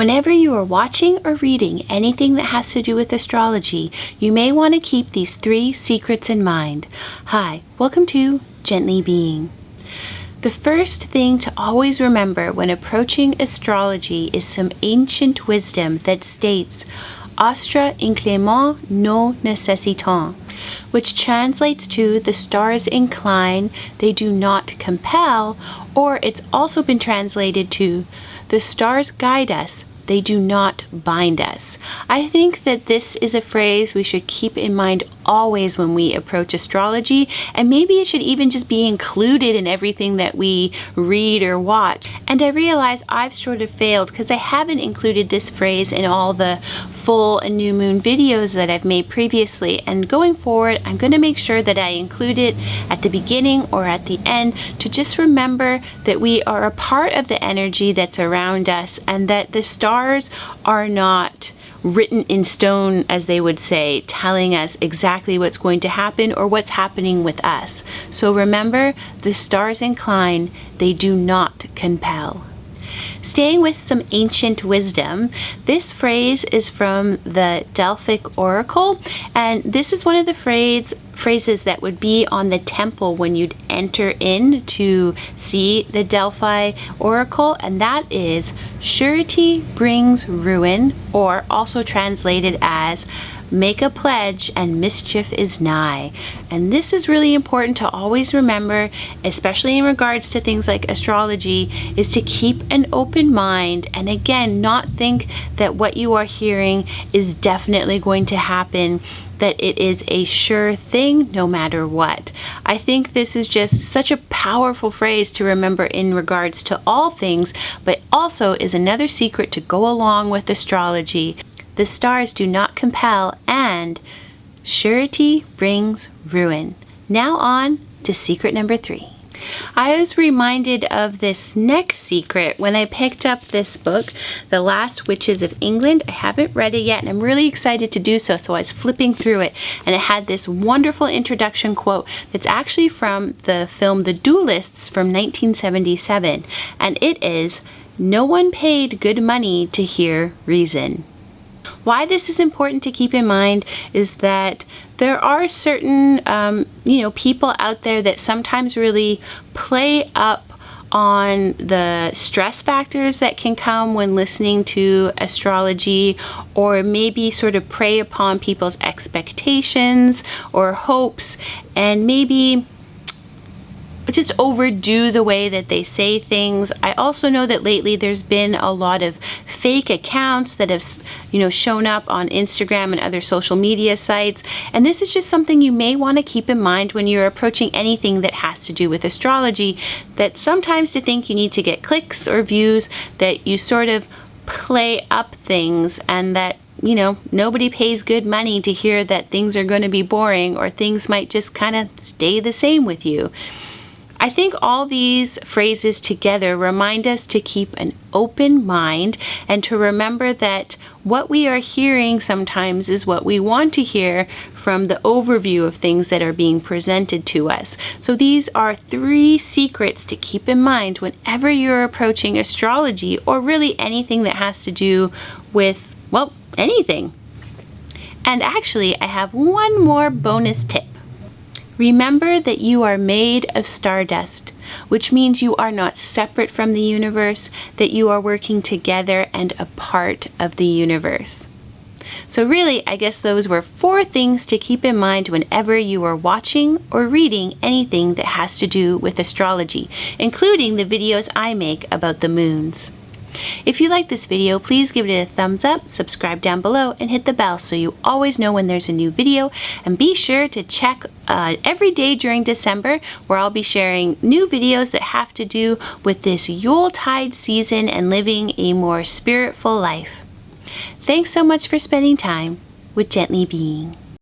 Whenever you are watching or reading anything that has to do with astrology, you may want to keep these 3 secrets in mind. Hi, welcome to Gently Being. The first thing to always remember when approaching astrology is some ancient wisdom that states, Astra inclement non necessitant, which translates to the stars incline, they do not compel, or it's also been translated to the stars guide us, they do not bind us. I think that this is a phrase we should keep in mind always when we approach astrology, and maybe it should even just be included in everything that we read or watch. And I realize I've sort of failed because I haven't included this phrase in all the full and new moon videos that I've made previously, and going forward I'm going to make sure that I include it at the beginning or at the end to just remember that we are a part of the energy that's around us, and that the stars are not written in stone, as they would say, telling us exactly what's going to happen or what's happening with us. So remember, the stars incline, they do not compel. Staying with some ancient wisdom, this phrase is from the Delphic Oracle, and this is one of the phrases that would be on the temple when you'd enter in to see the Delphi Oracle, and that is, surety brings ruin, or also translated as, make a pledge and mischief is nigh. And this is really important to always remember, especially in regards to things like astrology, is to keep an open mind, and again, not think that what you are hearing is definitely going to happen, that it is a sure thing no matter what. I think this is just such a powerful phrase to remember in regards to all things, but also is another secret to go along with astrology. The stars do not compel, and surety brings ruin. Now on to secret number 3. I was reminded of this next secret when I picked up this book, The Last Witches of England. I haven't read it yet, and I'm really excited to do so. So I was flipping through it, and it had this wonderful introduction quote that's actually from the film The Duelists from 1977. And it is, "No one paid good money to hear reason." Why this is important to keep in mind is that there are certain, people out there that sometimes really play up on the stress factors that can come when listening to astrology, or maybe sort of prey upon people's expectations or hopes, and maybe just overdo the way that they say things. I also know that lately there's been a lot of fake accounts that have, shown up on Instagram and other social media sites. And this is just something you may want to keep in mind when you're approaching anything that has to do with astrology, that sometimes to think you need to get clicks or views, that you sort of play up things, and that nobody pays good money to hear that things are going to be boring, or things might just kind of stay the same with you. I think all these phrases together remind us to keep an open mind, and to remember that what we are hearing sometimes is what we want to hear from the overview of things that are being presented to us. So these are 3 secrets to keep in mind whenever you're approaching astrology, or really anything that has to do with, anything. And actually, I have one more bonus tip. Remember that you are made of stardust, which means you are not separate from the universe, that you are working together and a part of the universe. So really, I guess those were 4 things to keep in mind whenever you are watching or reading anything that has to do with astrology, including the videos I make about the moons. If you like this video, please give it a thumbs up, subscribe down below, and hit the bell so you always know when there's a new video. And be sure to check every day during December, where I'll be sharing new videos that have to do with this Yuletide season and living a more spiritful life. Thanks so much for spending time with Gently Being.